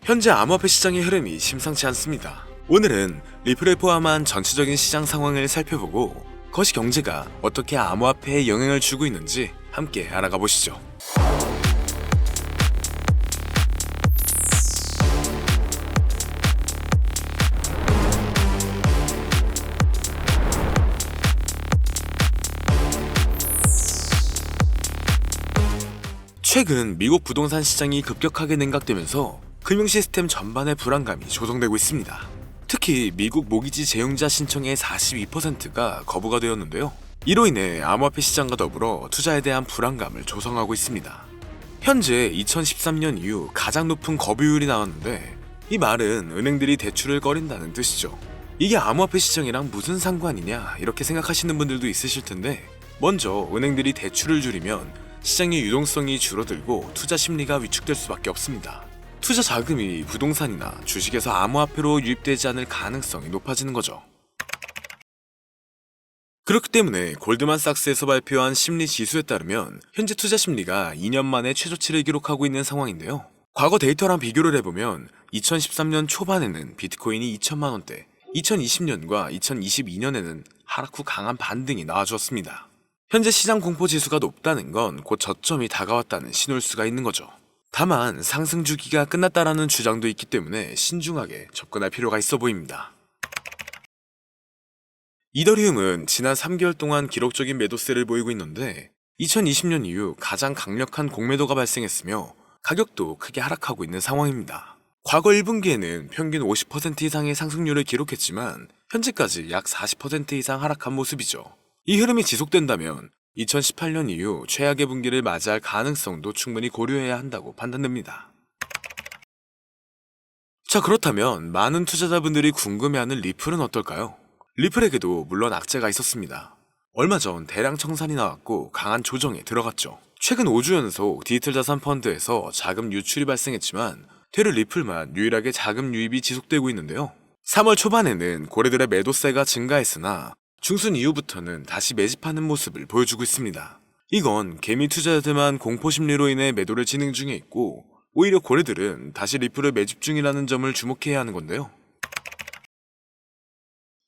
현재 암호화폐 시장의 흐름이 심상치 않습니다. 오늘은 리플을 포함한 전체적인 시장 상황을 살펴보고 거시경제가 어떻게 암호화폐에 영향을 주고 있는지 함께 알아가 보시죠. 최근 미국 부동산 시장이 급격하게 냉각되면서 금융 시스템 전반의 불안감이 조성되고 있습니다. 특히 미국 모기지 제용자 신청의 42%가 거부가 되었는데요. 이로 인해 암호화폐 시장과 더불어 투자에 대한 불안감을 조성하고 있습니다. 현재 2013년 이후 가장 높은 거부율이 나왔는데 이 말은 은행들이 대출을 꺼린다는 뜻이죠. 이게 암호화폐 시장이랑 무슨 상관이냐 이렇게 생각하시는 분들도 있으실 텐데, 먼저 은행들이 대출을 줄이면 시장의 유동성이 줄어들고 투자 심리가 위축될 수밖에 없습니다. 투자 자금이 부동산이나 주식에서 암호화폐로 유입되지 않을 가능성이 높아지는 거죠. 그렇기 때문에 골드만삭스에서 발표한 심리 지수에 따르면 현재 투자 심리가 2년 만에 최저치를 기록하고 있는 상황인데요. 과거 데이터랑 비교를 해보면 2013년 초반에는 비트코인이 2천만 원대, 2020년과 2022년에는 하락 후 강한 반등이 나와주었습니다. 현재 시장 공포 지수가 높다는 건 곧 저점이 다가왔다는 신호일 수가 있는 거죠. 다만 상승 주기가 끝났다라는 주장도 있기 때문에 신중하게 접근할 필요가 있어 보입니다. 이더리움은 지난 3개월 동안 기록적인 매도세를 보이고 있는데 2020년 이후 가장 강력한 공매도가 발생했으며 가격도 크게 하락하고 있는 상황입니다. 과거 1분기에는 평균 50% 이상의 상승률을 기록했지만 현재까지 약 40% 이상 하락한 모습이죠. 이 흐름이 지속된다면 2018년 이후 최악의 분기를 맞이할 가능성도 충분히 고려해야 한다고 판단됩니다. 자, 그렇다면 많은 투자자분들이 궁금해하는 리플은 어떨까요? 리플에게도 물론 악재가 있었습니다. 얼마 전 대량 청산이 나왔고 강한 조정에 들어갔죠. 최근 5주 연속 디지털 자산 펀드에서 자금 유출이 발생했지만 되려 리플만 유일하게 자금 유입이 지속되고 있는데요. 3월 초반에는 고래들의 매도세가 증가했으나 중순 이후부터는 다시 매집하는 모습을 보여주고 있습니다. 이건 개미 투자자들만 공포심리로 인해 매도를 진행 중에 있고 오히려 고래들은 다시 리플을 매집 중이라는 점을 주목해야 하는 건데요.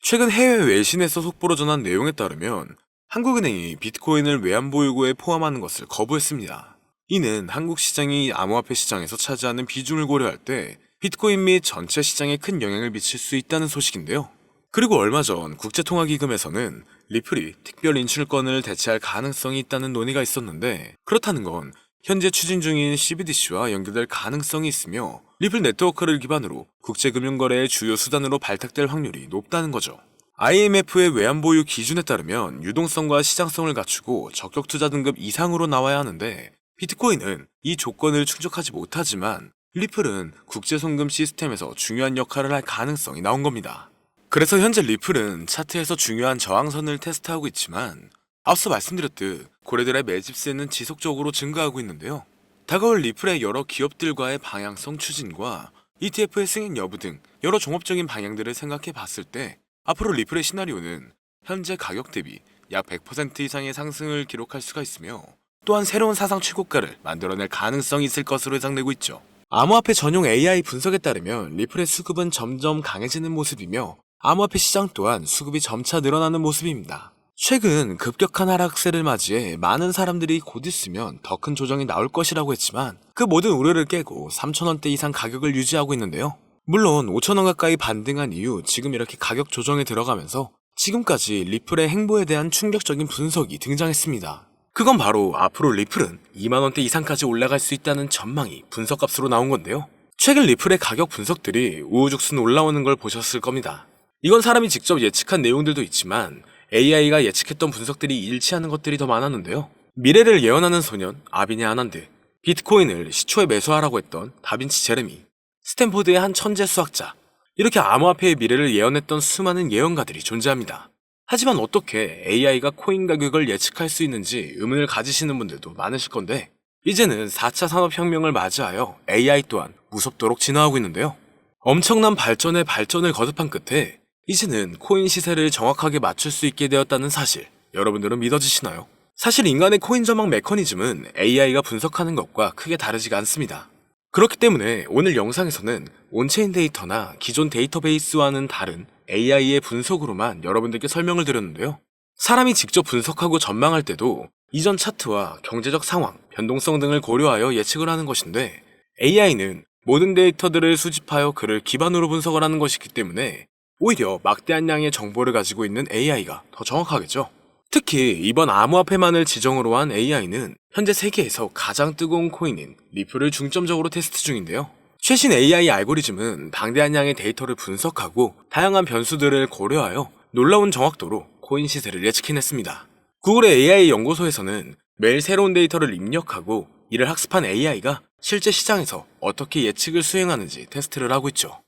최근 해외 외신에서 속보로 전한 내용에 따르면 한국은행이 비트코인을 외환보유고에 포함하는 것을 거부했습니다. 이는 한국 시장이 암호화폐 시장에서 차지하는 비중을 고려할 때 비트코인 및 전체 시장에 큰 영향을 미칠 수 있다는 소식인데요. 그리고 얼마 전 국제통화기금에서는 리플이 특별 인출권을 대체할 가능성이 있다는 논의가 있었는데, 그렇다는 건 현재 추진 중인 CBDC와 연결될 가능성이 있으며 리플 네트워크를 기반으로 국제금융거래의 주요 수단으로 발탁될 확률이 높다는 거죠. IMF의 외환보유 기준에 따르면 유동성과 시장성을 갖추고 적격투자 등급 이상으로 나와야 하는데 비트코인은 이 조건을 충족하지 못하지만 리플은 국제송금 시스템에서 중요한 역할을 할 가능성이 나온 겁니다. 그래서 현재 리플은 차트에서 중요한 저항선을 테스트하고 있지만 앞서 말씀드렸듯 고래들의 매집세는 지속적으로 증가하고 있는데요. 다가올 리플의 여러 기업들과의 방향성 추진과 ETF의 승인 여부 등 여러 종합적인 방향들을 생각해 봤을 때 앞으로 리플의 시나리오는 현재 가격 대비 약 100% 이상의 상승을 기록할 수가 있으며 또한 새로운 사상 최고가를 만들어낼 가능성이 있을 것으로 예상되고 있죠. 암호화폐 전용 AI 분석에 따르면 리플의 수급은 점점 강해지는 모습이며 암호화폐 시장 또한 수급이 점차 늘어나는 모습입니다. 최근 급격한 하락세를 맞이해 많은 사람들이 곧 있으면 더 큰 조정이 나올 것이라고 했지만 그 모든 우려를 깨고 3,000원대 이상 가격을 유지하고 있는데요. 물론 5,000원 가까이 반등한 이후 지금 이렇게 가격 조정에 들어가면서 지금까지 리플의 행보에 대한 충격적인 분석이 등장했습니다. 그건 바로 앞으로 리플은 2만원대 이상까지 올라갈 수 있다는 전망이 분석값으로 나온 건데요. 최근 리플의 가격 분석들이 우후죽순 올라오는 걸 보셨을 겁니다. 이건 사람이 직접 예측한 내용들도 있지만 AI가 예측했던 분석들이 일치하는 것들이 더 많았는데요. 미래를 예언하는 소년 아비네 아난드, 비트코인을 시초에 매수하라고 했던 다빈치 제레미, 스탠포드의 한 천재 수학자, 이렇게 암호화폐의 미래를 예언했던 수많은 예언가들이 존재합니다. 하지만 어떻게 AI가 코인 가격을 예측할 수 있는지 의문을 가지시는 분들도 많으실 건데 이제는 4차 산업혁명을 맞이하여 AI 또한 무섭도록 진화하고 있는데요. 엄청난 발전에 발전을 거듭한 끝에 이제는 코인 시세를 정확하게 맞출 수 있게 되었다는 사실, 여러분들은 믿어지시나요? 사실 인간의 코인 전망 메커니즘은 AI가 분석하는 것과 크게 다르지가 않습니다. 그렇기 때문에 오늘 영상에서는 온체인 데이터나 기존 데이터베이스와는 다른 AI의 분석으로만 여러분들께 설명을 드렸는데요. 사람이 직접 분석하고 전망할 때도 이전 차트와 경제적 상황, 변동성 등을 고려하여 예측을 하는 것인데, AI는 모든 데이터들을 수집하여 그를 기반으로 분석을 하는 것이기 때문에 오히려 막대한 양의 정보를 가지고 있는 AI가 더 정확하겠죠. 특히 이번 암호화폐만을 지정으로 한 AI는 현재 세계에서 가장 뜨거운 코인인 리플을 중점적으로 테스트 중인데요. 최신 AI 알고리즘은 방대한 양의 데이터를 분석하고 다양한 변수들을 고려하여 놀라운 정확도로 코인 시세를 예측해냈습니다. 구글의 AI 연구소에서는 매일 새로운 데이터를 입력하고 이를 학습한 AI가 실제 시장에서 어떻게 예측을 수행하는지 테스트를 하고 있죠.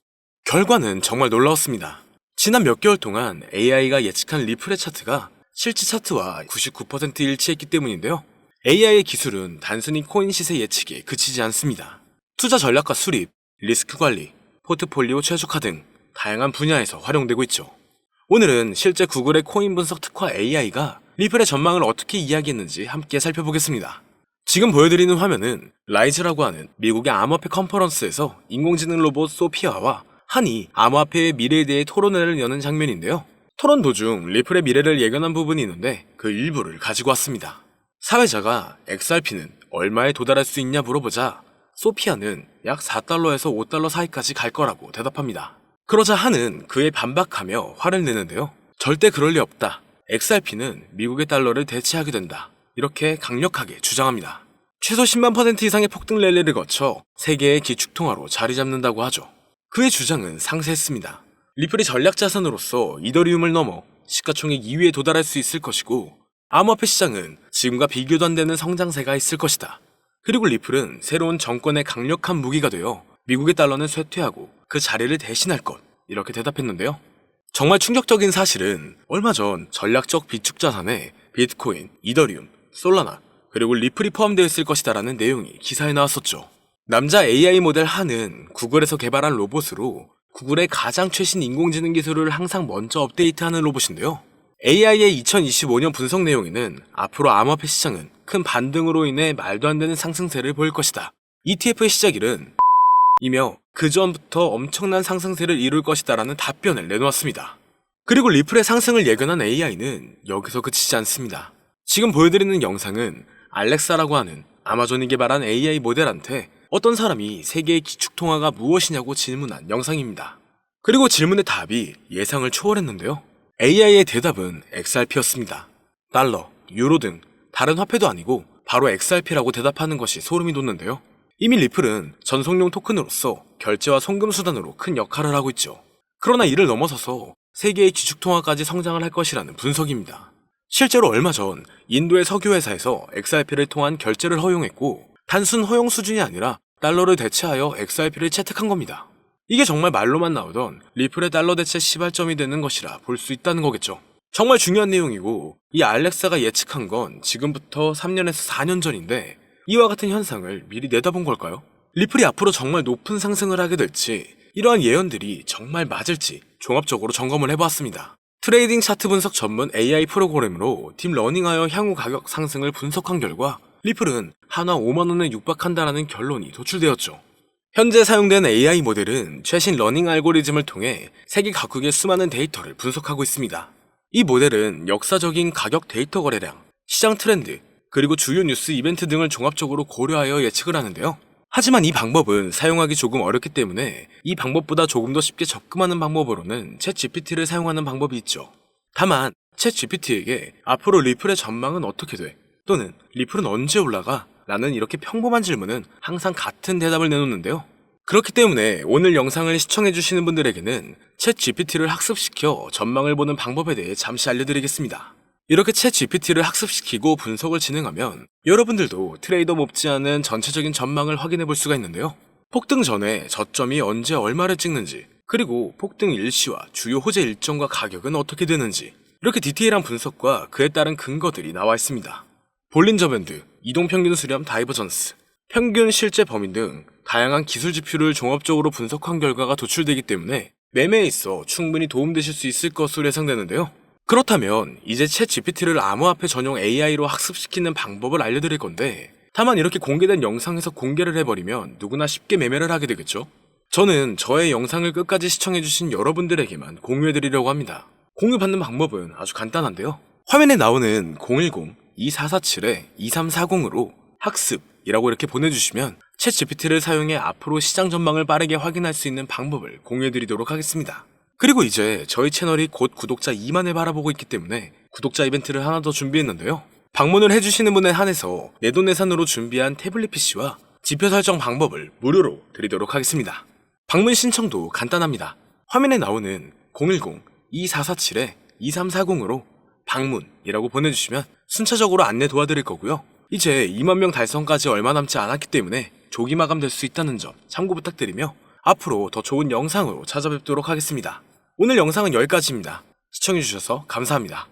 결과는 정말 놀라웠습니다. 지난 몇 개월 동안 AI가 예측한 리플의 차트가 실제 차트와 99% 일치했기 때문인데요. AI의 기술은 단순히 코인 시세 예측에 그치지 않습니다. 투자 전략과 수립, 리스크 관리, 포트폴리오 최적화 등 다양한 분야에서 활용되고 있죠. 오늘은 실제 구글의 코인 분석 특화 AI가 리플의 전망을 어떻게 이야기했는지 함께 살펴보겠습니다. 지금 보여드리는 화면은 라이즈라고 하는 미국의 암호화폐 컨퍼런스에서 인공지능 로봇 소피아와 한이 암호화폐의 미래에 대해 토론회를 여는 장면인데요. 토론 도중 리플의 미래를 예견한 부분이 있는데 그 일부를 가지고 왔습니다. 사회자가 XRP는 얼마에 도달할 수 있냐 물어보자 소피아는 약 4달러에서 5달러 사이까지 갈 거라고 대답합니다. 그러자 한은 그에 반박하며 화를 내는데요. 절대 그럴 리 없다. XRP는 미국의 달러를 대체하게 된다. 이렇게 강력하게 주장합니다. 최소 10만 % 이상의 폭등 랠리를 거쳐 세계의 기축통화로 자리 잡는다고 하죠. 그의 주장은 상세했습니다. 리플이 전략 자산으로서 이더리움을 넘어 시가총액 2위에 도달할 수 있을 것이고, 암호화폐 시장은 지금과 비교도 안 되는 성장세가 있을 것이다. 그리고 리플은 새로운 정권의 강력한 무기가 되어 미국의 달러는 쇠퇴하고 그 자리를 대신할 것, 이렇게 대답했는데요. 정말 충격적인 사실은 얼마 전 전략적 비축 자산에 비트코인, 이더리움, 솔라나, 그리고 리플이 포함되어 있을 것이다라는 내용이 기사에 나왔었죠. 남자 AI 모델 한은 구글에서 개발한 로봇으로 구글의 가장 최신 인공지능 기술을 항상 먼저 업데이트하는 로봇인데요. AI의 2025년 분석 내용에는 앞으로 암호화폐 시장은 큰 반등으로 인해 말도 안 되는 상승세를 보일 것이다. ETF의 시작일은 이며 그 전부터 엄청난 상승세를 이룰 것이다라는 답변을 내놓았습니다. 그리고 리플의 상승을 예견한 AI는 여기서 그치지 않습니다. 지금 보여드리는 영상은 알렉사라고 하는 아마존이 개발한 AI 모델한테 어떤 사람이 세계의 기축통화가 무엇이냐고 질문한 영상입니다. 그리고 질문의 답이 예상을 초월했는데요. AI의 대답은 XRP였습니다. 달러, 유로 등 다른 화폐도 아니고 바로 XRP라고 대답하는 것이 소름이 돋는데요. 이미 리플은 전송용 토큰으로서 결제와 송금 수단으로 큰 역할을 하고 있죠. 그러나 이를 넘어서서 세계의 기축통화까지 성장을 할 것이라는 분석입니다. 실제로 얼마 전 인도의 석유회사에서 XRP를 통한 결제를 허용했고, 단순 허용 수준이 아니라 달러를 대체하여 XRP를 채택한 겁니다. 이게 정말 말로만 나오던 리플의 달러 대체 시발점이 되는 것이라 볼 수 있다는 거겠죠. 정말 중요한 내용이고, 이 알렉사가 예측한 건 지금부터 3년에서 4년 전인데 이와 같은 현상을 미리 내다본 걸까요? 리플이 앞으로 정말 높은 상승을 하게 될지, 이러한 예언들이 정말 맞을지 종합적으로 점검을 해보았습니다. 트레이딩 차트 분석 전문 AI 프로그램으로 딥러닝하여 향후 가격 상승을 분석한 결과 리플은 한화 5만원에 육박한다라는 결론이 도출되었죠. 현재 사용되는 AI 모델은 최신 러닝 알고리즘을 통해 세계 각국의 수많은 데이터를 분석하고 있습니다. 이 모델은 역사적인 가격 데이터 거래량, 시장 트렌드, 그리고 주요 뉴스 이벤트 등을 종합적으로 고려하여 예측을 하는데요. 하지만 이 방법은 사용하기 조금 어렵기 때문에 이 방법보다 조금 더 쉽게 접근하는 방법으로는 챗GPT를 사용하는 방법이 있죠. 다만 챗GPT에게 앞으로 리플의 전망은 어떻게 돼? 또는 리플은 언제 올라가? 라는 이렇게 평범한 질문은 항상 같은 대답을 내놓는데요. 그렇기 때문에 오늘 영상을 시청해주시는 분들에게는 챗GPT를 학습시켜 전망을 보는 방법에 대해 잠시 알려드리겠습니다. 이렇게 챗GPT를 학습시키고 분석을 진행하면 여러분들도 트레이더 못지않은 전체적인 전망을 확인해 볼 수가 있는데요. 폭등 전에 저점이 언제 얼마를 찍는지, 그리고 폭등 일시와 주요 호재 일정과 가격은 어떻게 되는지, 이렇게 디테일한 분석과 그에 따른 근거들이 나와 있습니다. 볼린저 밴드, 이동평균 수렴 다이버전스, 평균 실제 범위 등 다양한 기술 지표를 종합적으로 분석한 결과가 도출되기 때문에 매매에 있어 충분히 도움되실 수 있을 것으로 예상되는데요. 그렇다면 이제 챗GPT를 암호화폐 전용 AI로 학습시키는 방법을 알려드릴 건데, 다만 이렇게 공개된 영상에서 공개를 해버리면 누구나 쉽게 매매를 하게 되겠죠? 저는 저의 영상을 끝까지 시청해주신 여러분들에게만 공유해드리려고 합니다. 공유받는 방법은 아주 간단한데요. 화면에 나오는 010-2447-2340으로 학습이라고 이렇게 보내주시면 챗 GPT를 사용해 앞으로 시장 전망을 빠르게 확인할 수 있는 방법을 공유해드리도록 하겠습니다. 그리고 이제 저희 채널이 곧 구독자 2만을 바라보고 있기 때문에 구독자 이벤트를 하나 더 준비했는데요. 방문을 해주시는 분에 한해서 내돈내산으로 준비한 태블릿 PC와 지표 설정 방법을 무료로 드리도록 하겠습니다. 방문 신청도 간단합니다. 화면에 나오는 010-2447-2340으로 방문이라고 보내주시면 순차적으로 안내 도와드릴 거고요. 이제 2만 명 달성까지 얼마 남지 않았기 때문에 조기 마감될 수 있다는 점 참고 부탁드리며 앞으로 더 좋은 영상으로 찾아뵙도록 하겠습니다. 오늘 영상은 여기까지입니다. 시청해주셔서 감사합니다.